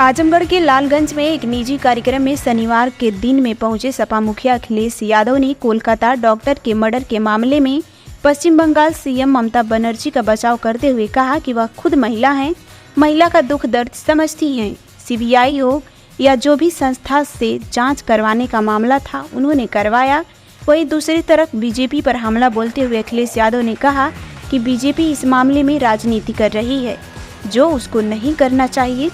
आजमगढ़ के लालगंज में एक निजी कार्यक्रम में शनिवार के दिन में पहुंचे सपा मुखिया अखिलेश यादव ने कोलकाता डॉक्टर के मर्डर के मामले में पश्चिम बंगाल सीएम ममता बनर्जी का बचाव करते हुए कहा कि वह खुद महिला हैं, महिला का दुख दर्द समझती हैं। सीबीआई हो या जो भी संस्था से जांच करवाने का मामला था उन्होंने करवाया। वहीं दूसरी तरफ बीजेपी पर हमला बोलते हुए अखिलेश यादव ने कहा कि बीजेपी इस मामले में राजनीति कर रही है, जो उसको नहीं करना चाहिए।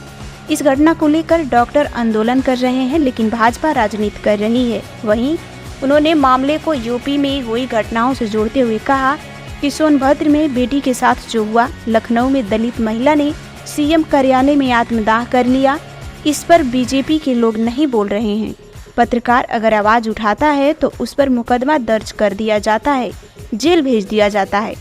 इस घटना को लेकर डॉक्टर आंदोलन कर रहे हैं, लेकिन भाजपा राजनीति कर रही है। वहीं उन्होंने मामले को यूपी में हुई घटनाओं से जोड़ते हुए कहा कि सोनभद्र में बेटी के साथ जो हुआ, लखनऊ में दलित महिला ने सीएम कार्यालय में आत्मदाह कर लिया, इस पर बीजेपी के लोग नहीं बोल रहे हैं। पत्रकार अगर आवाज उठाता है तो उस पर मुकदमा दर्ज कर दिया जाता है, जेल भेज दिया जाता है।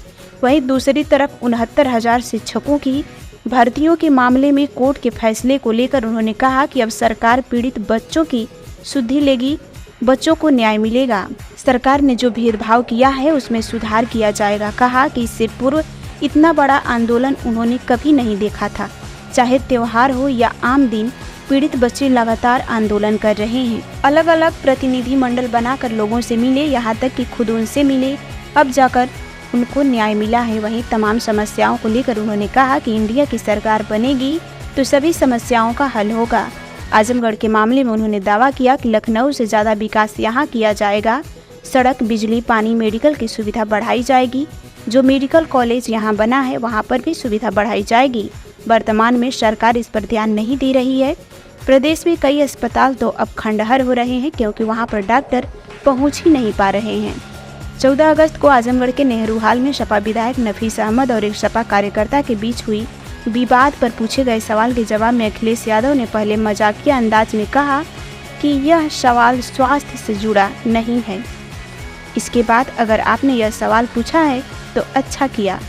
वहीं दूसरी तरफ 69,000 शिक्षकों की भर्तियों के मामले में कोर्ट के फैसले को लेकर उन्होंने कहा कि अब सरकार पीड़ित बच्चों की सुधि लेगी, बच्चों को न्याय मिलेगा। सरकार ने जो भेदभाव किया है उसमें सुधार किया जाएगा। कहा कि इससे पूर्व इतना बड़ा आंदोलन उन्होंने कभी नहीं देखा था। चाहे त्योहार हो या आम दिन, पीड़ित बच्चे लगातार आंदोलन कर रहे हैं। अलग अलग प्रतिनिधि मंडल बनाकर लोगों से मिले, यहाँ तक कि खुद उनसे मिले, अब जाकर उनको न्याय मिला है। वहीं तमाम समस्याओं को लेकर उन्होंने कहा कि इंडिया की सरकार बनेगी तो सभी समस्याओं का हल होगा। आजमगढ़ के मामले में उन्होंने दावा किया कि लखनऊ से ज़्यादा विकास यहाँ किया जाएगा। सड़क, बिजली, पानी, मेडिकल की सुविधा बढ़ाई जाएगी। जो मेडिकल कॉलेज यहाँ बना है वहाँ पर भी सुविधा बढ़ाई जाएगी। वर्तमान में सरकार इस पर ध्यान नहीं दे रही है। प्रदेश में कई अस्पताल तो अब खंडहर हो रहे हैं क्योंकि वहाँ पर डॉक्टर पहुँच ही नहीं पा रहे हैं। 14 अगस्त को आजमगढ़ के नेहरू हाल में सपा विधायक नफीस अहमद और एक सपा कार्यकर्ता के बीच हुई विवाद पर पूछे गए सवाल के जवाब में अखिलेश यादव ने पहले मजाकिया अंदाज में कहा कि यह सवाल स्वास्थ्य से जुड़ा नहीं है। इसके बाद अगर आपने यह सवाल पूछा है तो अच्छा किया,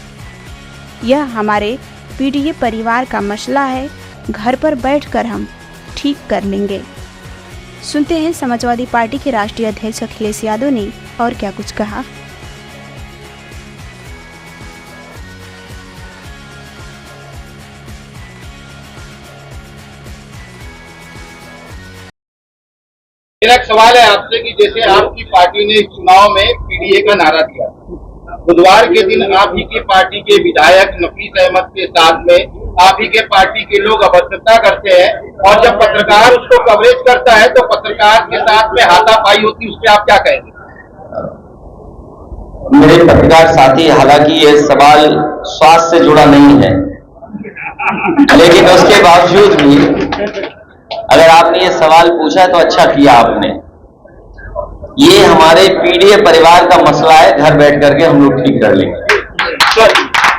यह हमारे पीडीए परिवार का मसला है, घर पर बैठकर हम ठीक कर लेंगे। सुनते हैं समाजवादी पार्टी के राष्ट्रीय अध्यक्ष अखिलेश यादव ने और क्या कुछ कहा। मेरा एक सवाल है आपसे कि जैसे आपकी पार्टी ने चुनाव में पीडीए का नारा दिया, बुधवार के दिन आप ही की पार्टी के विधायक नफीस अहमद के साथ में आप ही के पार्टी के लोग अभद्रता करते हैं और जब पत्रकार उसको कवरेज करता है तो पत्रकार के साथ में हाथापाई होती है, उस पर आप क्या कहेंगे? मेरे पत्रकार साथी, हालांकि ये सवाल स्वास्थ्य से जुड़ा नहीं है, लेकिन उसके बावजूद भी अगर आपने ये सवाल पूछा तो अच्छा किया आपने। ये हमारे पीडीए परिवार का मसला है, घर बैठ करके हम लोग ठीक कर लेंगे।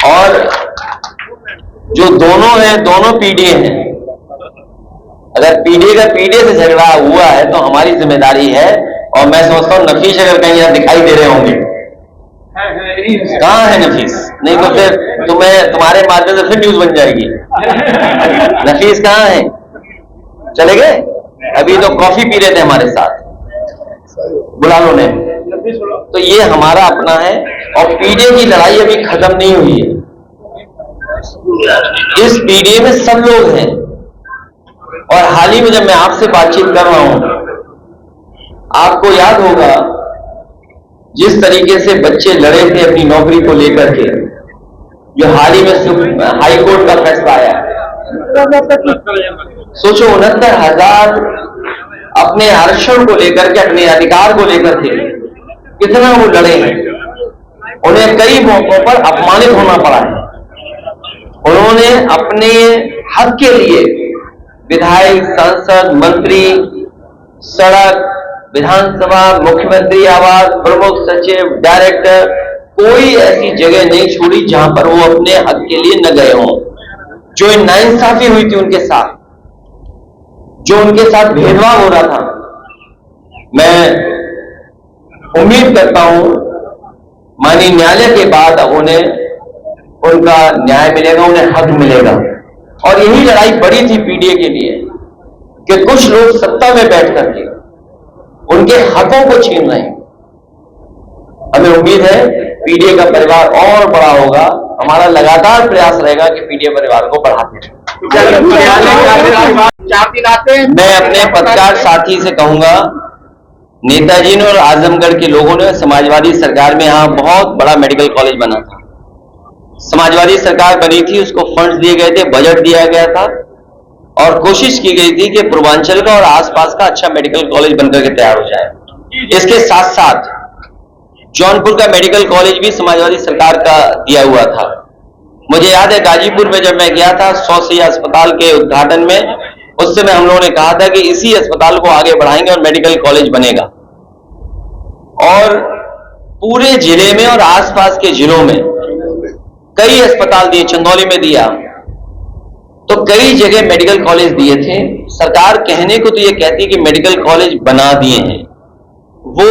और जो दोनों हैं, दोनों पीडीए हैं। अगर पीडीए का पीडीए से झगड़ा हुआ है तो हमारी जिम्मेदारी है। और मैं समझता हूं नफीस अगर कहीं यहां दिखाई दे रहे होंगे, कहां है नफीस? नहीं तो फिर तुम्हारे माध्यम से फिर न्यूज बन जाएगी। नफीस कहां है? चले गए? अभी तो कॉफी पी रहे थे हमारे साथ, बुला लो ने। तो ये हमारा अपना है और पीडीए की लड़ाई अभी खत्म नहीं हुई है। इस पीडीए में सब लोग हैं। और हाल ही में जब मैं आपसे बातचीत कर रहा हूं, आपको याद होगा जिस तरीके से बच्चे लड़े थे अपनी नौकरी को लेकर के, जो हाल ही में हाई कोर्ट का फैसला आया। सोचो 69,000 अपने आरक्षण को लेकर के, अपने अधिकार को लेकर के कितना वो लड़े हैं। उन्हें कई मौकों पर अपमानित होना पड़ा है। उन्होंने अपने हक के लिए विधायक, सांसद, मंत्री, सड़क, विधानसभा, मुख्यमंत्री आवास, प्रमुख सचिव, डायरेक्टर, कोई ऐसी जगह नहीं छोड़ी जहां पर वो अपने हक के लिए न गए हों। जो नाइंसाफी हुई थी उनके साथ, जो उनके साथ भेदभाव हो रहा था, मैं उम्मीद करता हूं माननीय न्यायालय के बाद अब उन्हें उनका न्याय मिलेगा, उन्हें हक मिलेगा। और यही लड़ाई बड़ी थी पीडीए के लिए कि कुछ लोग सत्ता में बैठ करके उनके हकों को छीन रहे हैं। हमें उम्मीद है पीडीए का परिवार और बड़ा होगा। हमारा लगातार प्रयास रहेगा कि पीडीए परिवार को बढ़ाते रहें। 4 दिन आते हैं। मैं अपने पत्रकार साथी से कहूंगा, नेताजी ने और आजमगढ़ के लोगों ने समाजवादी सरकार में यहाँ बहुत बड़ा मेडिकल कॉलेज बना था। समाजवादी सरकार बनी थी, उसको फंड्स दिए गए थे, बजट दिया गया था और कोशिश की गई थी कि पूर्वांचल का और आसपास का अच्छा मेडिकल कॉलेज बनकर के तैयार हो जाए। इसके साथ साथ जौनपुर का मेडिकल कॉलेज भी समाजवादी सरकार का दिया हुआ था। मुझे याद है गाजीपुर में जब मैं गया था 100 सैया अस्पताल के उद्घाटन में, उस समय हम लोगों ने कहा था कि इसी अस्पताल को आगे बढ़ाएंगे और मेडिकल कॉलेज बनेगा। और पूरे जिले में और आसपास के जिलों में कई अस्पताल दिए, चंदौली में दिया, तो कई जगह मेडिकल कॉलेज दिए थे। सरकार कहने को तो ये कहती कि मेडिकल कॉलेज बना दिए हैं, वो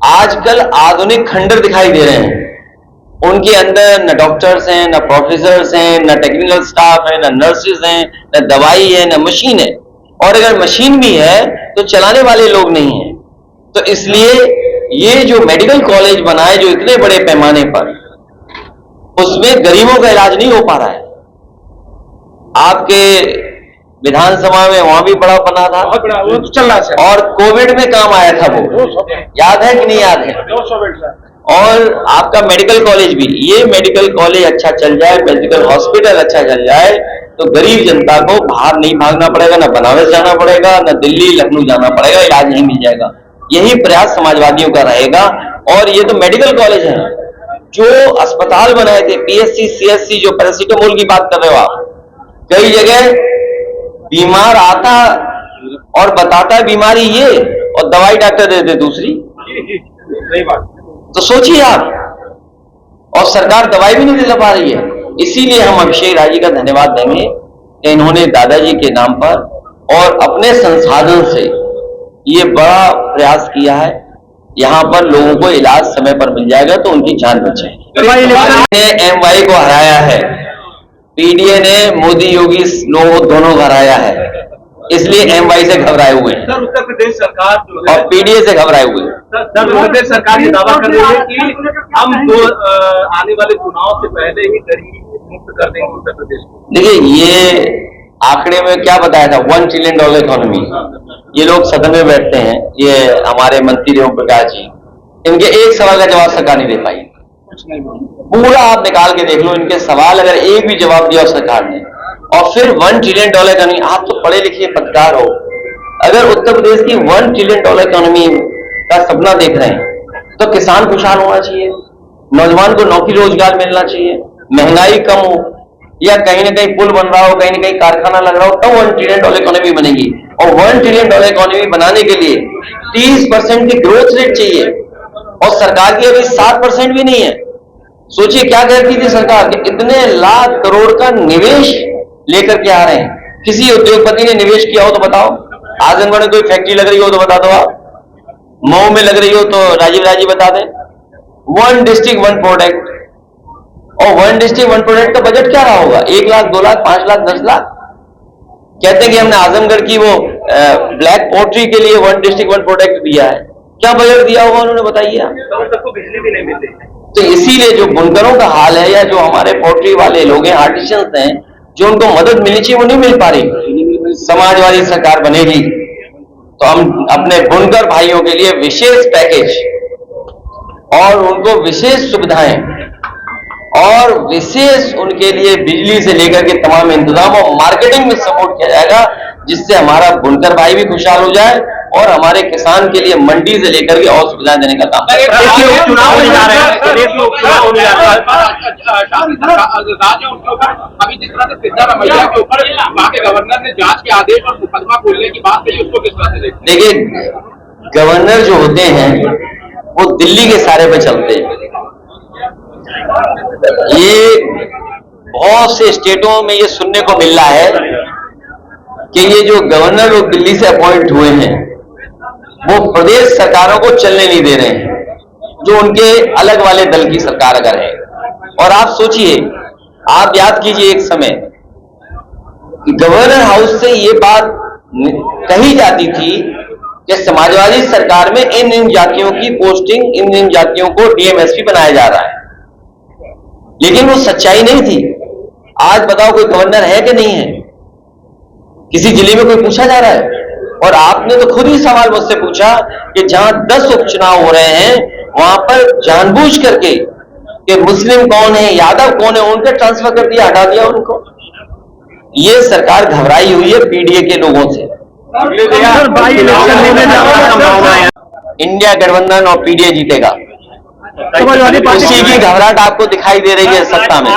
आजकल आधुनिक खंडर दिखाई दे रहे हैं। उनके अंदर न डॉक्टर्स हैं, न प्रोफेसर्स हैं, न टेक्निकल स्टाफ है, न नर्सेज हैं, न दवाई है, न मशीन है, और अगर मशीन भी है तो चलाने वाले लोग नहीं हैं। तो इसलिए ये जो मेडिकल कॉलेज बना है जो इतने बड़े पैमाने पर, उसमें गरीबों का इलाज नहीं हो पा रहा है। आपके विधानसभा में वहां भी बड़ा बना था, वो तो चल रहा है और कोविड में काम आया था वो, याद है कि नहीं याद है? और आपका मेडिकल कॉलेज भी, ये मेडिकल कॉलेज अच्छा चल जाए, मेडिकल हॉस्पिटल अच्छा चल जाए, तो गरीब जनता को बाहर नहीं भागना पड़ेगा, ना बनारस जाना पड़ेगा, ना दिल्ली लखनऊ जाना पड़ेगा, इलाज नहीं मिल जाएगा। यही प्रयास समाजवादियों का रहेगा। और ये तो मेडिकल कॉलेज है, जो अस्पताल बनाए थे पीएससी सीएससी, जो पैरासीटामोल की बात कर रहे हो आप, कई जगह बीमार आता और बताता है बीमारी ये, और दवाई डॉक्टर देते दूसरी। सही बात। तो सोचिए आप, और सरकार दवाई भी नहीं दिला पा रही है। इसीलिए हम अभिषेक राय जी का धन्यवाद देंगे कि इन्होंने दादाजी के नाम पर और अपने संसाधन से ये बड़ा प्रयास किया है। यहाँ पर लोगों को इलाज समय पर मिल जाएगा तो उनकी जान बच जाएगी। एमवाई को हराया है, पीडीए ने मोदी योगी लोग दोनों को हराया है, इसलिए एमवाई से घबराए हुए हैं। सर, उत्तर प्रदेश सरकार जो है और पीडीए से घबराए हुए हैं। सर, उत्तर प्रदेश सरकार ये दावा कर रही है कि हम आने वाले चुनाव से पहले ही गरीबी मुक्त कर देंगे उत्तर प्रदेश को। देखिए, ये आंकड़े में क्या बताया था, $1 ट्रिलियन इकोनॉमी। ये लोग सदन में बैठते हैं, ये हमारे मंत्री ओम प्रकाश जी, इनके एक सवाल का जवाब सरकार नहीं दे पाई। कुछ नहीं पूरा आप निकाल के देख लो, इनके सवाल अगर एक भी जवाब दिया सरकार ने, और फिर $1 ट्रिलियन इकोनॉमी। आप तो पढ़े लिखे पत्रकार हो, अगर उत्तर प्रदेश की $1 ट्रिलियन इकोनॉमी का सपना देख रहे हैं तो किसान खुशहाल होना चाहिए, नौजवान को नौकरी रोजगार मिलना चाहिए, महंगाई कम हो, या कहीं ना कहीं पुल बन रहा हो, कहीं ना कहीं कारखाना लग रहा हो, तब $1 ट्रिलियन इकोनॉमी बनेगी। और $1 ट्रिलियन इकोनॉमी बनाने के लिए 30% की ग्रोथ रेट चाहिए, और सरकार की अभी 7% भी नहीं है। सोचिए क्या कहती थी सरकार कि इतने लाख करोड़ का निवेश लेकर के आ रहे हैं। किसी उद्योगपति ने निवेश किया हो तो बताओ, आजमगढ़ में कोई फैक्ट्री लग रही हो तो बता दो, आप मऊ में लग रही हो तो राजीव राजी बता दें। 1 डिस्ट्रिक्ट 1 प्रोडक्ट, और 1 डिस्ट्रिक्ट 1 प्रोडक्ट का बजट क्या रहा होगा? 1 लाख, 2 लाख, 5 लाख, 10 लाख। कहते हैं कि हमने आजमगढ़ की वो ब्लैक पोल्ट्री के लिए 1 डिस्ट्रिक्ट 1 प्रोडक्ट दिया है, क्या बजट दिया होगा उन्होंने, बताइए आप। सबको बिजली भी नहीं मिलती। तो इसीलिए जो बुनकरों का हाल है, या जो हमारे पोल्ट्री वाले लोग हैं, आर्टिशियंस हैं, जो उनको मदद मिलनी चाहिए वो नहीं मिल पा रही। समाजवादी सरकार बनेगी तो हम अपने बुनकर भाइयों के लिए विशेष पैकेज और उनको विशेष सुविधाएं और विशेष उनके लिए बिजली से लेकर के तमाम इंतजाम और मार्केटिंग में सपोर्ट किया जाएगा, जिससे हमारा बुनकर भाई भी खुशहाल हो जाए और हमारे किसान के लिए मंडी से लेकर के और सुविधाएं देने का काम। चुनाव होने जा रहे हैं, अभी जिस तरह से सिद्धारमैया के ऊपर वहाँ के गवर्नर ने जांच के आदेश और मुकदमा खोलने की बात कही, उसको किस तरह से देखते हैं? देखिए, गवर्नर जो होते हैं वो दिल्ली के सारे पे चलते हैं। ये बहुत से स्टेटों में ये सुनने को मिल रहा है कि ये जो गवर्नर लोग दिल्ली से अपॉइंट हुए हैं वो प्रदेश सरकारों को चलने नहीं दे रहे हैं, जो उनके अलग वाले दल की सरकार अगर है। और आप सोचिए, आप याद कीजिए एक समय गवर्नर हाउस से ये बात कही जाती थी कि समाजवादी सरकार में इन जातियों की पोस्टिंग, इन जातियों को डीएमएसपी बनाया जा रहा है, लेकिन वो सच्चाई नहीं थी। आज बताओ कोई गवर्नर है कि नहीं है? किसी जिले में कोई पूछा जा रहा है? और आपने तो खुद ही सवाल मुझसे पूछा कि जहां 10 उपचुनाव हो रहे हैं वहां पर जानबूझ करके कि मुस्लिम कौन है, यादव कौन है, उनका ट्रांसफर कर दिया, हटा दिया उनको। ये सरकार घबराई हुई है पीडीए के लोगों से। इंडिया गठबंधन और पीडीए जीतेगा, उसी की घबराहट आपको दिखाई दे रही है सत्ता में।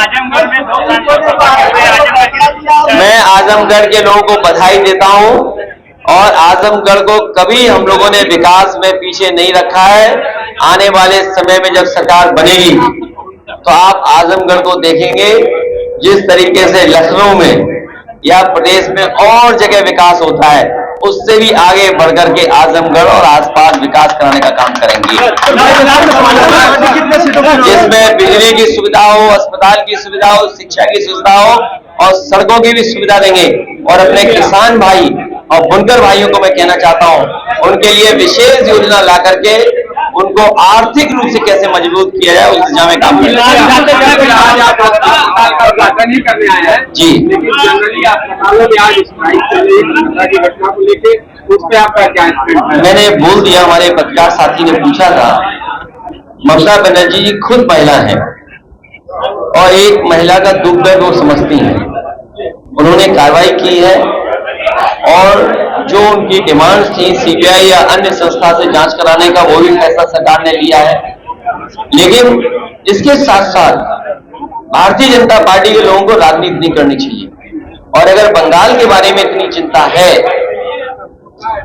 मैं आजमगढ़ के लोगों को बधाई देता हूं और आजमगढ़ को कभी हम लोगों ने विकास में पीछे नहीं रखा है। आने वाले समय में जब सरकार बनेगी तो आप आजमगढ़ को देखेंगे जिस तरीके से लखनऊ में या प्रदेश में और जगह विकास होता है, उससे भी आगे बढ़कर के आजमगढ़ और आसपास विकास कराने का काम करेंगे, जिसमें बिजली की सुविधा हो, अस्पताल की सुविधा हो, शिक्षा की सुविधा हो और सड़कों की भी सुविधा देंगे। और अपने किसान भाई और बुनकर भाइयों को मैं कहना चाहता हूं, उनके लिए विशेष योजना ला करके उनको आर्थिक रूप से कैसे मजबूत किया जाए उस दिशा में काम करेंगे। जी, लेकिन जनरली अस्पतालों में आज स्ट्राइक चल रही है की घटना को लेकर, उस पर आपका क्या स्टेटमेंट है? मैंने बोल दिया, हमारे पत्रकार साथी ने पूछा था। ममता बनर्जी जी खुद महिला है और एक महिला का दुख दर्द वो समझती हैं। उन्होंने कार्रवाई की है और जो उनकी डिमांड्स थी सीबीआई या अन्य संस्था से जांच कराने का, वो भी फैसला सरकार ने लिया है। लेकिन इसके साथ साथ भारतीय जनता पार्टी के लोगों को राजनीति नहीं करनी चाहिए। और अगर बंगाल के बारे में इतनी चिंता है,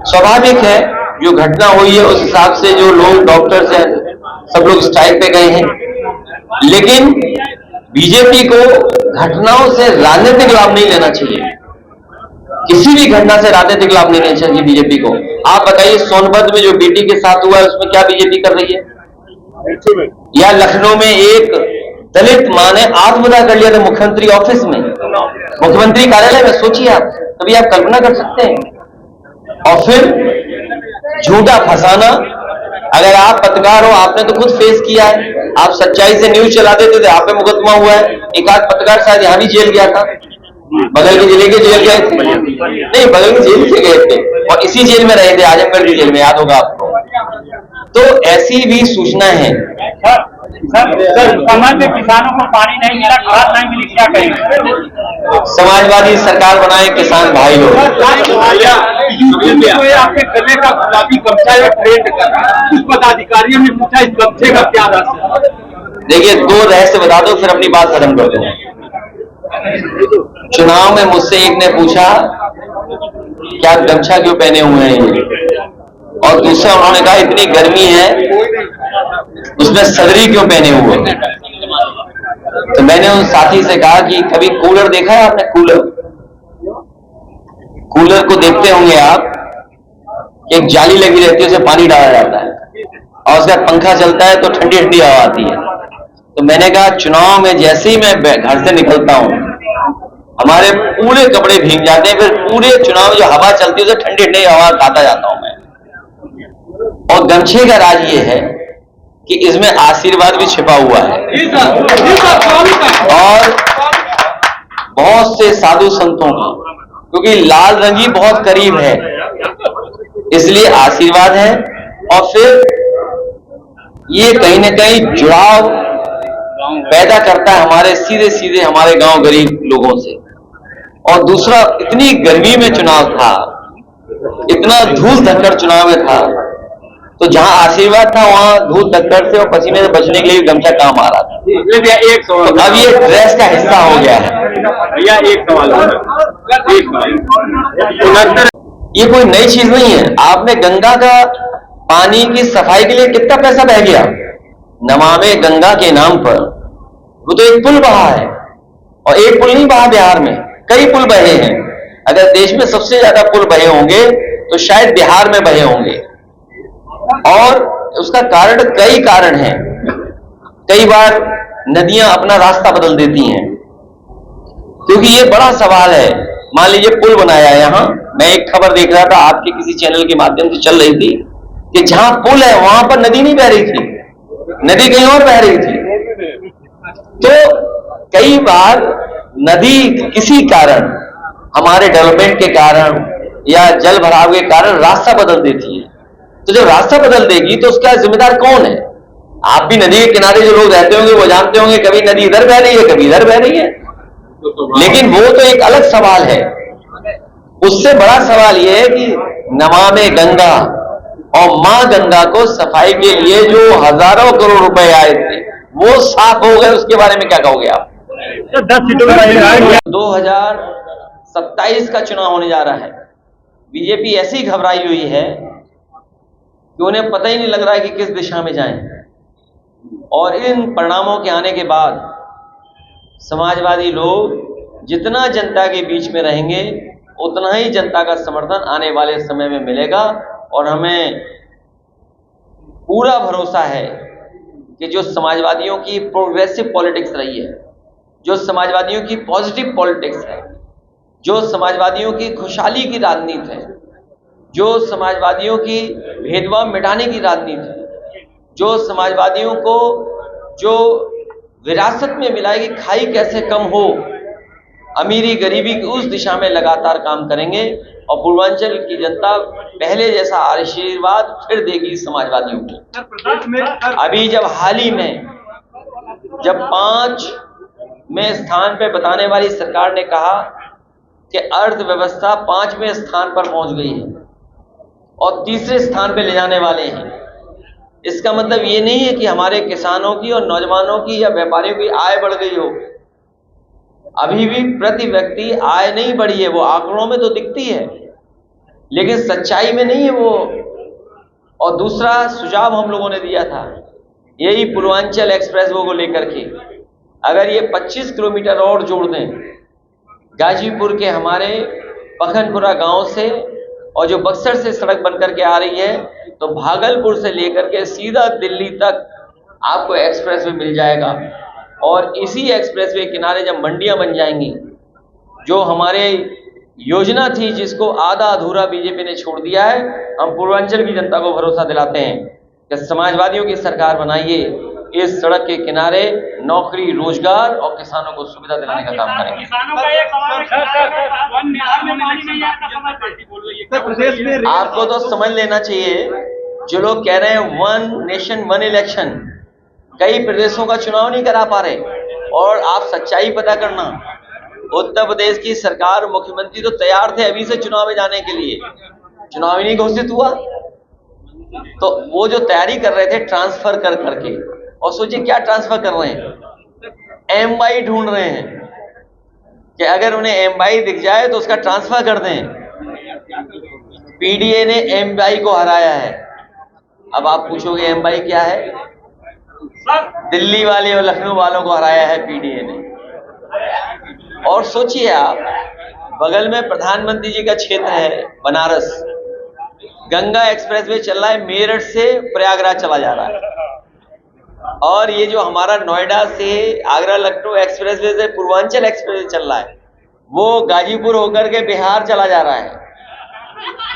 स्वाभाविक है जो घटना हुई है उस हिसाब से जो लोग डॉक्टर्स हैं सब लोग स्ट्राइक पे गए हैं। लेकिन बीजेपी को घटनाओं से राजनीतिक लाभ नहीं लेना चाहिए, किसी भी घटना से राजनीतिक लाभ नहीं लेना चाहिए बीजेपी को। आप बताइए सोनभद्र में जो बेटी के साथ हुआ है उसमें क्या बीजेपी कर रही है? या लखनऊ में एक दलित मां ने आत्मदाह कर लिया था मुख्यमंत्री ऑफिस में, मुख्यमंत्री कार्यालय में। सोचिए आप, कभी आप कल्पना कर सकते हैं? और फिर झूठा फंसाना। अगर आप पत्रकार हो, आपने तो खुद फेस किया है, आप सच्चाई से न्यूज चला देते थे, आप पे मुकदमा हुआ है। एक आध पत्रकार शायद यहां भी जेल गया था, बगल के जिले के जेल गए थे, नहीं बगल के जेल से गए थे और इसी जेल में रहे थे, आजमगढ़ की जेल में, याद होगा आपको। तो ऐसी भी सूचनाएं हैं। समाज में किसानों को पानी नहीं मिला, खाद नहीं मिली, क्या करेंगे? समाजवादी सरकार बनाए किसान भाई लोग। आपके गले का गुलाबी गमछा ट्रेंड कर रहा है, कुछ पदाधिकारियों ने पूछा इस गमछे का क्या रहस्य? देखिए, दो रहस्य बता दो फिर अपनी बात खत्म कर दो। चुनाव में मुझसे एक ने पूछा कि आप गमछा क्यों पहने हुए हैं, और दूसरा उन्होंने कहा इतनी गर्मी है उसमें सदरी क्यों पहने हुए। तो मैंने उन साथी से कहा कि कभी कूलर देखा है आपने? कूलर को देखते होंगे आप, एक जाली लगी रहती है, उसे पानी डाला जाता है और उसका पंखा चलता है तो ठंडी ठंडी हवा आती है। तो मैंने कहा चुनाव में जैसे ही मैं घर से निकलता हूं हमारे पूरे कपड़े भीग जाते हैं, फिर पूरे चुनाव जो हवा चलती है उसे ठंडी ठंडी हवा खाता जाता हूं मैं। और गमछे का राज ये है कि इसमें आशीर्वाद भी छिपा हुआ है और बहुत से साधु संतों की, क्योंकि लाल रंगी बहुत करीब है इसलिए आशीर्वाद है। और फिर ये कहीं ना कहीं जुड़ाव पैदा करता है हमारे सीधे सीधे हमारे गांव गरीब लोगों से। और दूसरा, इतनी गर्मी में चुनाव था, इतना धूल धक्कड़ चुनाव में था, तो जहां आशीर्वाद था वहां धूल धक्कड़ से और पसीने से बचने के लिए गमछा काम आ रहा था। एक सवाल, तो अब ये ड्रेस का हिस्सा हो गया है। भैया एक सवाल, ये कोई नई चीज नहीं है। आपने गंगा का पानी की सफाई के लिए कितना पैसा बह गया नमामि गंगा के नाम पर। वो तो एक पुल बहा है, और एक पुल नहीं बहा, बिहार में कई पुल बहे हैं। अगर देश में सबसे ज्यादा पुल बहे होंगे तो शायद बिहार में बहे होंगे। और उसका कारण, कई कारण हैं। कई बार नदियां अपना रास्ता बदल देती हैं, क्योंकि ये बड़ा सवाल है। मान लीजिए पुल बनाया यहां, मैं एक खबर देख रहा था आपके किसी चैनल के माध्यम से चल रही थी कि जहां पुल है वहां पर नदी नहीं बह रही थी, नदी कहीं और बह रही थी। तो कई बार नदी किसी कारण, हमारे डेवलपमेंट के कारण या जल भराव के कारण रास्ता बदल देती है, तो जब रास्ता बदल देगी तो उसका जिम्मेदार कौन है? आप भी नदी के किनारे जो लोग रहते होंगे वो जानते होंगे, कभी नदी इधर बह रही है, कभी इधर बह रही है। लेकिन वो तो एक अलग सवाल है। उससे बड़ा सवाल यह है कि नमामि गंगा और मां गंगा को सफाई के लिए जो हजारों करोड़ रुपए आए थे वो साफ हो गए, उसके बारे में क्या कहोगे आप? 10 सीटों में 2027 का चुनाव होने जा रहा है। बीजेपी ऐसी घबराई हुई है कि उन्हें पता ही नहीं लग रहा है कि किस दिशा में जाएं। और इन परिणामों के आने के बाद समाजवादी लोग जितना जनता के बीच में रहेंगे उतना ही जनता का समर्थन आने वाले समय में मिलेगा। और हमें पूरा भरोसा है कि जो समाजवादियों की प्रोग्रेसिव पॉलिटिक्स रही है, जो समाजवादियों की पॉजिटिव पॉलिटिक्स है, जो समाजवादियों की खुशहाली की राजनीति है, जो समाजवादियों की भेदभाव मिटाने की राजनीति है, जो समाजवादियों को जो विरासत में मिला है कि खाई कैसे कम हो, अमीरी गरीबी की उस दिशा में लगातार काम करेंगे। और पूर्वांचल की जनता पहले जैसा आशीर्वाद फिर देगी समाजवादियों को। अभी जब हाल ही में जब 5वें स्थान पे बताने वाली सरकार ने कहा कि अर्थव्यवस्था 5वें स्थान पर पहुंच गई है और 3रे स्थान पे ले जाने वाले हैं, इसका मतलब ये नहीं है कि हमारे किसानों की और नौजवानों की या व्यापारियों की आय बढ़ गई हो। अभी भी प्रति व्यक्ति आय नहीं बढ़ी है, वो आंकड़ों में तो दिखती है लेकिन सच्चाई में नहीं है वो। और दूसरा सुझाव हम लोगों ने दिया था यही पूर्वांचल एक्सप्रेसवे को लेकर के, अगर ये 25 किलोमीटर और जोड़ दें गाजीपुर के हमारे पखनपुरा गांव से, और जो बक्सर से सड़क बनकर के आ रही है, तो भागलपुर से लेकर के सीधा दिल्ली तक आपको एक्सप्रेसवे मिल जाएगा। और इसी एक्सप्रेसवे किनारे जब मंडियां बन जाएंगी, जो हमारे योजना थी जिसको आधा अधूरा बीजेपी ने छोड़ दिया है, हम पूर्वांचल की जनता को भरोसा दिलाते हैं कि समाजवादियों की सरकार बनाइए, इस सड़क के किनारे नौकरी, रोजगार और किसानों को सुविधा दिलाने का काम करेंगे। आपको तो समझ लेना चाहिए, जो लोग कह रहे हैं 1 नेशन 1 इलेक्शन, कई प्रदेशों का चुनाव नहीं करा पा रहे। और आप सच्चाई पता करना, उत्तर प्रदेश की सरकार, मुख्यमंत्री तो तैयार थे अभी से चुनाव में जाने के लिए, चुनाव ही नहीं घोषित हुआ, तो वो जो तैयारी कर रहे थे ट्रांसफर कर करके, और सोचिए क्या ट्रांसफर कर रहे हैं, एमवाई ढूंढ रहे हैं कि अगर उन्हें एमवाई दिख जाए तो उसका ट्रांसफर कर दें। पीडीए ने एमवाई को हराया है। अब आप पूछोगे एमवाई क्या है? दिल्ली वाले और लखनऊ वालों को हराया है पीडीए ने। और सोचिए आप, बगल में प्रधानमंत्री जी का क्षेत्र है बनारस, गंगा एक्सप्रेसवे चल रहा है, मेरठ से प्रयागराज चला जा रहा है। और ये जो हमारा नोएडा से आगरा लखनऊ एक्सप्रेसवे से पूर्वांचल एक्सप्रेसवे चल रहा है, वो गाजीपुर होकर के बिहार चला जा रहा है।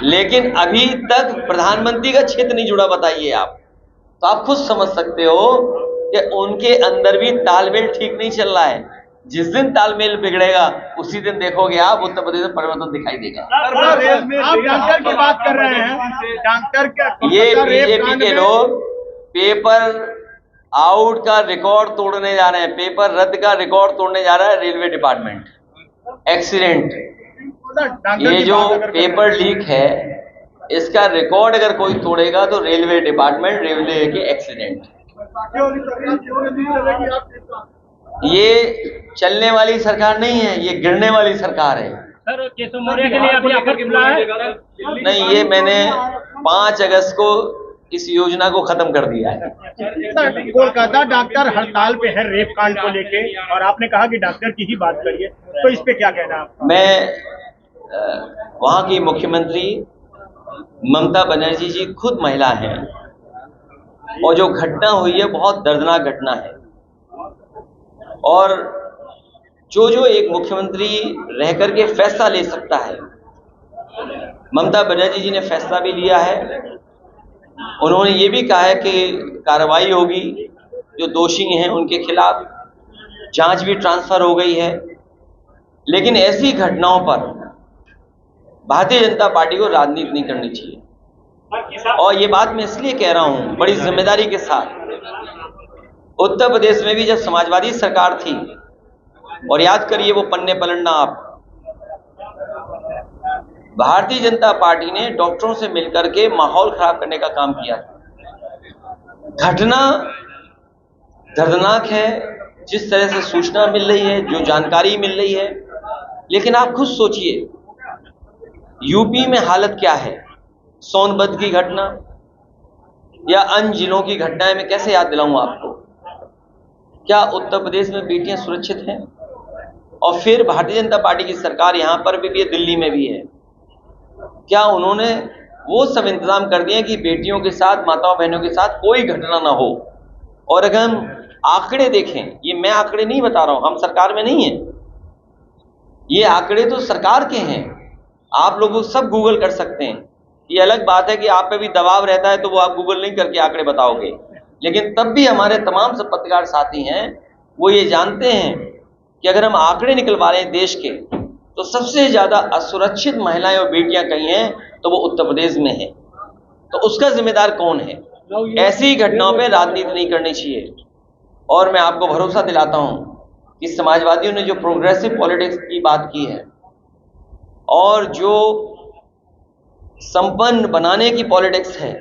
लेकिन अभी तक प्रधानमंत्री का क्षेत्र नहीं जुड़ा। बताइए आप, तो आप खुद समझ सकते हो कि उनके अंदर भी तालमेल ठीक नहीं चल रहा है। जिस दिन तालमेल बिगड़ेगा उसी दिन देखोगे आप उत्तर प्रदेश में परिवर्तन दिखाई देगा। आप डॉक्टर की बात कर रहे हैं, डॉक्टर क्या ये बीजेपी के लोग पेपर आउट का रिकॉर्ड तोड़ने जा रहे हैं, पेपर रद्द का रिकॉर्ड तोड़ने जा रहा है रेलवे डिपार्टमेंट। एक्सीडेंट, ये जो पेपर लीक है इसका रिकॉर्ड अगर कोई तोड़ेगा तो रेलवे डिपार्टमेंट, रेलवे के एक्सीडेंट। ये चलने वाली सरकार नहीं है, ये गिरने वाली सरकार है। सर, केशव मौर्य के लिए अभी आफर बुलाया है? नहीं, ये मैंने 5 अगस्त को इस योजना को खत्म कर दिया है। सर, कोलकाता डॉक्टर हड़ताल पे है रेप कांड को लेके, और आपने कहा कि डॉक्टर की ही बात करिए, तो इस पे क्या कहना आपका? मैं वहाँ की मुख्यमंत्री ममता बनर्जी जी खुद महिला हैं, और जो घटना हुई है बहुत दर्दनाक घटना है। और जो एक मुख्यमंत्री रह करके फैसला ले सकता है, ममता बनर्जी जी ने फैसला भी लिया है। उन्होंने ये भी कहा है कि कार्रवाई होगी, जो दोषी हैं उनके खिलाफ जांच भी ट्रांसफर हो गई है। लेकिन ऐसी घटनाओं पर भारतीय जनता पार्टी को राजनीति नहीं करनी चाहिए। और ये बात मैं इसलिए कह रहा हूं बड़ी जिम्मेदारी के साथ। उत्तर प्रदेश में भी जब समाजवादी सरकार थी, और याद करिए वो पन्ने पलटना आप, भारतीय जनता पार्टी ने डॉक्टरों से मिलकर के माहौल खराब करने का काम किया। घटना दर्दनाक है, जिस तरह से सूचना मिल रही है, जो जानकारी मिल रही है, लेकिन आप खुद सोचिए यूपी में हालत क्या है। सोनभद्र की घटना या अन्य जिलों की घटनाएं मैं कैसे याद दिलाऊं आपको। क्या उत्तर प्रदेश में बेटियां सुरक्षित हैं? और फिर भारतीय जनता पार्टी की सरकार यहां पर भी है, दिल्ली में भी है। क्या उन्होंने वो सब इंतजाम कर दिए कि बेटियों के साथ, माताओं बहनों के साथ कोई घटना ना हो? और अगर हम आंकड़े देखें, ये मैं आंकड़े नहीं बता रहा हूं, हम सरकार में नहीं है, ये आंकड़े तो सरकार के हैं, आप लोग सब गूगल कर सकते हैं। ये अलग बात है कि आप पे भी दबाव रहता है तो वो आप गूगल नहीं करके आंकड़े बताओगे, लेकिन तब भी हमारे तमाम सब पत्रकार साथी हैं वो ये जानते हैं कि अगर हम आंकड़े निकलवा रहे हैं देश के, तो सबसे ज्यादा असुरक्षित महिलाएं और बेटियां कहीं हैं तो वो उत्तर प्रदेश में है। तो उसका जिम्मेदार कौन है? ऐसी घटनाओं पे राजनीति नहीं करनी चाहिए। और मैं आपको भरोसा दिलाता हूं कि समाजवादियों ने जो प्रोग्रेसिव पॉलिटिक्स की बात की है और जो संपन्न बनाने की पॉलिटिक्स है,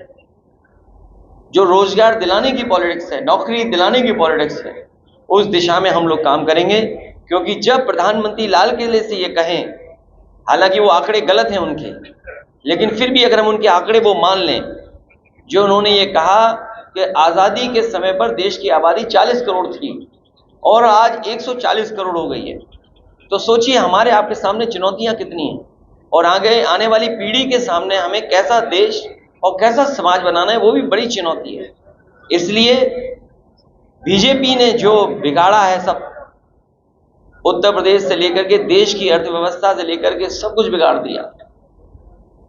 जो रोजगार दिलाने की पॉलिटिक्स है, नौकरी दिलाने की पॉलिटिक्स है, उस दिशा में हम लोग काम करेंगे। क्योंकि जब प्रधानमंत्री लाल किले से ये कहें, हालांकि वो आंकड़े गलत हैं उनके, लेकिन फिर भी अगर हम उनके आंकड़े वो मान लें, जो उन्होंने ये कहा कि आज़ादी के समय पर देश की आबादी 40 करोड़ थी और आज 140 करोड़ हो गई है, तो सोचिए हमारे आपके सामने चुनौतियां कितनी हैं और आगे आने वाली पीढ़ी के सामने हमें कैसा देश और कैसा समाज बनाना है, वो भी बड़ी चुनौती है। इसलिए बीजेपी ने जो बिगाड़ा है सब, उत्तर प्रदेश से लेकर के देश की अर्थव्यवस्था से लेकर के सब कुछ बिगाड़ दिया,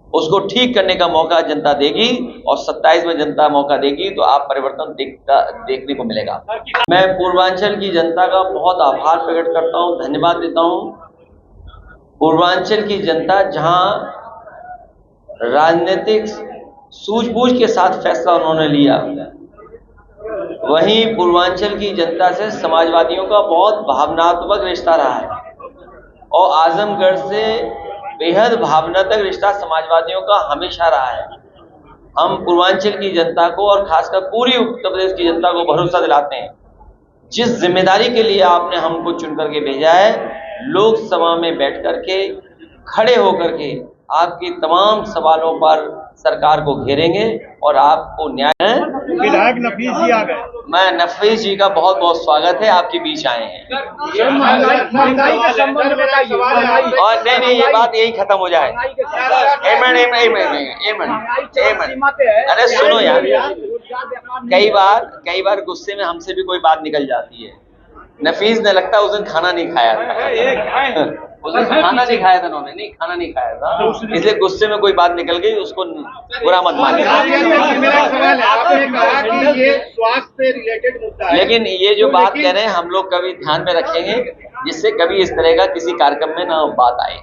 उसको ठीक करने का मौका जनता देगी और 27 में जनता मौका देगी तो आप परिवर्तन देखने को मिलेगा। मैं पूर्वांचल की जनता का बहुत आभार प्रकट करता हूं, धन्यवाद देता हूं। पूर्वांचल की जनता जहां राजनीतिक सूझबूझ के साथ फैसला उन्होंने लिया, वहीं पूर्वांचल की जनता से समाजवादियों का बहुत भावनात्मक रिश्ता रहा है और आजमगढ़ से बेहद भावनात्मक रिश्ता समाजवादियों का हमेशा रहा है। हम पूर्वांचल की जनता को और खासकर पूरी उत्तर प्रदेश की जनता को भरोसा दिलाते हैं, जिस जिम्मेदारी के लिए आपने हमको चुन करके भेजा है, लोकसभा में बैठ करके खड़े होकर के आपके तमाम सवालों पर सरकार को घेरेंगे और आपको न्याय। विधायक नफीस जी आ गए। मैं नफीस जी का बहुत बहुत स्वागत है, आपके बीच आए हैं। और नहीं, ये बात यही खत्म हो जाए। अरे सुनो यार, कई बार गुस्से में हमसे भी कोई बात निकल जाती है। नफीस ने लगता है उस दिन खाना नहीं खाया था, उस दिन खाना नहीं खाया था, उन्होंने नहीं खाना नहीं खाया था, इसलिए गुस्से में कोई बात निकल गई, उसको बुरा मत मानिए। स्वास्थ्य रिलेटेड मुद्दा है, लेकिन ये जो बात कह रहे हैं हम लोग कभी ध्यान में रखेंगे, जिससे कभी इस तरह का किसी कार्यक्रम में ना बात आए।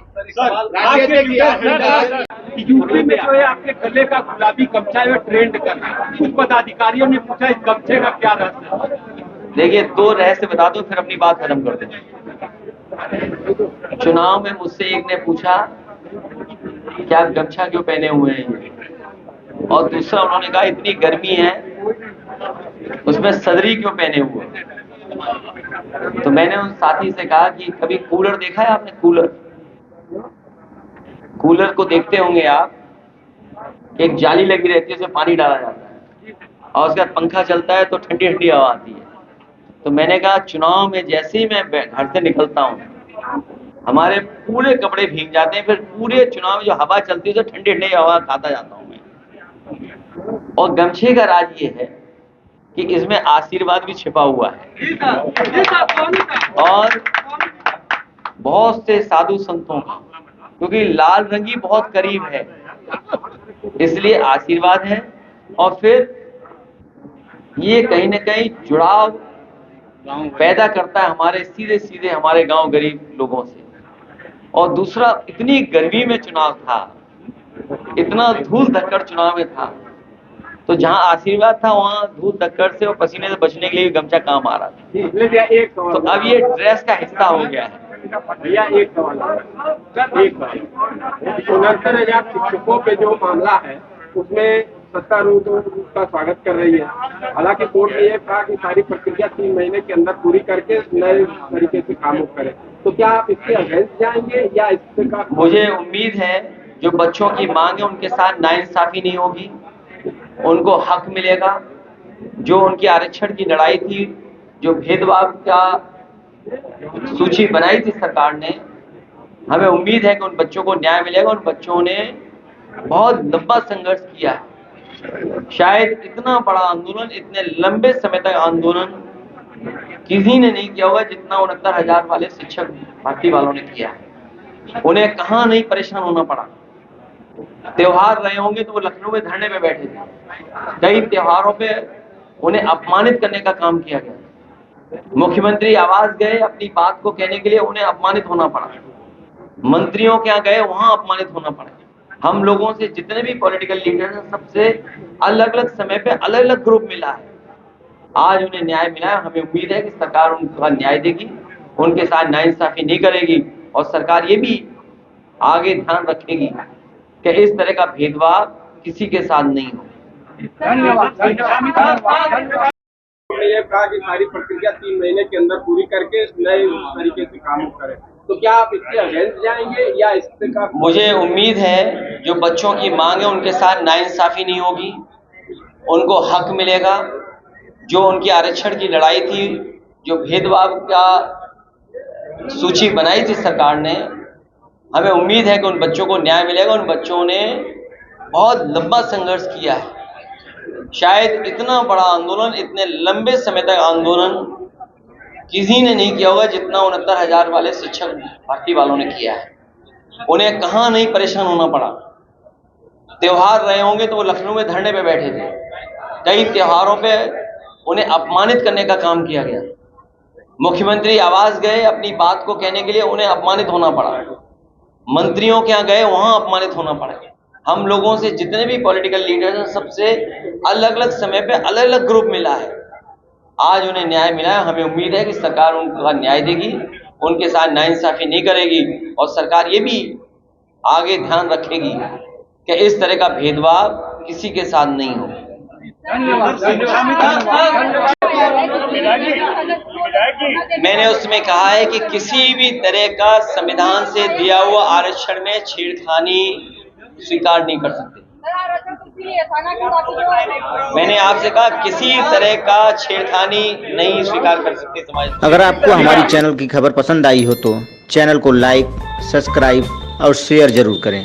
यूपी में जो है आपके गले का गुलाबी गमछा है ट्रेंड कर रहा है, कुछ पदाधिकारियों ने पूछा इस गमछे का क्या रहस्य है? देखिए, 2 रहस्य बता दूं फिर अपनी बात खत्म कर दें। चुनाव में मुझसे एक ने पूछा क्या गमछा क्यों पहने हुए हैं, और दूसरा उन्होंने कहा इतनी गर्मी है उसमें सदरी क्यों पहने हुए। तो मैंने उन साथी से कहा कि कभी कूलर देखा है आपने? कूलर को देखते होंगे आप, एक जाली लगी रहती है, उसमें पानी डाला जाता है और उसके बाद पंखा चलता है तो ठंडी ठंडी हवा आती है। तो मैंने कहा चुनाव में जैसे ही मैं घर से निकलता हूँ हमारे पूरे कपड़े भीग जाते हैं, फिर पूरे चुनाव में जो हवा चलती है तो ठंडी ठंडी हवा खाता जाता हूँ मैं। और गमछे का राज ये है कि इसमें आशीर्वाद भी छिपा हुआ है और बहुत से साधु संतों का, क्योंकि लाल रंगी बहुत करीब है इसलिए आशीर्वाद है। और फिर ये कहीं ना कहीं जुड़ाव पैदा करता है हमारे सीधे हमारे गांव गरीब लोगों से। और दूसरा इतनी गर्मी में चुनाव था, इतना धूल धक्कड़ चुनाव में था, तो जहां आशीर्वाद था वहां धूल धक्कड़ से और पसीने से बचने के लिए गमछा काम आ रहा था। भैया एक तो सवाल, अब ये ड्रेस का हिस्सा हो गया है। भैया एक सवाल, 69,000 शिक्षकों पे जो मामला है उसमें सत्तारूढ़ का स्वागत कर रही है। हालांकि कोर्ट ने यह कहा कि सारी प्रक्रिया 3 महीने के अंदर पूरी करके नए तरीके से काम करें, तो क्या आप इसके अगेंस्ट जाएंगे या इससे का? मुझे उम्मीद है जो बच्चों की मांग है उनके साथ नाइंसाफी नहीं होगी, उनको हक मिलेगा। जो उनकी आरक्षण की लड़ाई थी, जो भेदभाव का सूची बनाई थी सरकार ने, हमें उम्मीद है कि उन बच्चों को न्याय मिलेगा। उन बच्चों ने बहुत लंबा संघर्ष किया है, शायद इतना बड़ा आंदोलन, इतने लंबे समय तक आंदोलन किसी ने नहीं किया होगा जितना 69,000 वाले शिक्षक भर्ती वालों ने किया है। उन्हें कहाँ नहीं परेशान होना पड़ा। त्योहार रहे होंगे तो वो लखनऊ में धरने पे बैठे थे। कई त्योहारों पे उन्हें अपमानित करने का काम किया गया। मुख्यमंत्री आवास गए अपनी बात को कहने के लिए, उन्हें अपमानित होना पड़ा। मंत्रियों के यहाँ गए, वहां अपमानित होना पड़ा। हम लोगों से जितने भी पॉलिटिकल लीडर हैं, सबसे अलग अलग समय पे अलग अलग ग्रुप मिला है। आज उन्हें न्याय मिला है। हमें उम्मीद है कि सरकार उनका न्याय देगी, उनके साथ नाइंसाफी नहीं करेगी और सरकार ये भी आगे ध्यान रखेगी कि इस तरह का भेदभाव किसी के साथ नहीं हो। उन्होंने ये कहा कि सारी प्रक्रिया 3 महीने के अंदर पूरी करके नए तरीके से काम करें, तो क्या आप इसके अगेंस्ट जाएंगे या इससे का? मुझे उम्मीद है जो बच्चों की मांग है उनके साथ नाइंसाफी नहीं होगी, उनको हक मिलेगा। जो उनकी आरक्षण की लड़ाई थी, जो भेदभाव का सूची बनाई थी सरकार ने, हमें उम्मीद है कि उन बच्चों को न्याय मिलेगा। उन बच्चों ने बहुत लंबा संघर्ष किया है, शायद इतना बड़ा आंदोलन, इतने लंबे समय तक आंदोलन किसी ने नहीं किया होगा जितना 69,000 वाले शिक्षक भर्ती वालों ने किया है। उन्हें कहाँ नहीं परेशान होना पड़ा। त्योहार रहे होंगे तो वो लखनऊ में धरने पे बैठे थे। कई त्योहारों पे उन्हें अपमानित करने का काम किया गया। मुख्यमंत्री आवास गए अपनी बात को कहने के लिए, उन्हें अपमानित होना पड़ा। मंत्रियों के यहाँ गए, वहां अपमानित होना पड़ा। हम लोगों से जितने भी पॉलिटिकल लीडर्स हैं, सबसे अलग अलग समय पे अलग अलग ग्रुप मिला है। आज उन्हें न्याय मिला है। हमें उम्मीद है कि सरकार उनका न्याय देगी, उनके साथ नाइंसाफी नहीं करेगी और सरकार ये भी आगे ध्यान रखेगी कि इस तरह का भेदभाव किसी के साथ नहीं हो। मैंने उसमें कहा है कि किसी भी तरह का संविधान से दिया हुआ आरक्षण में छेड़खानी स्वीकार नहीं कर सकते। मैंने आपसे कहा किसी तरह का छेड़खानी नहीं स्वीकार कर सकते समाज। अगर आपको हमारी चैनल की खबर पसंद आई हो तो चैनल को लाइक, सब्सक्राइब और शेयर जरूर करें।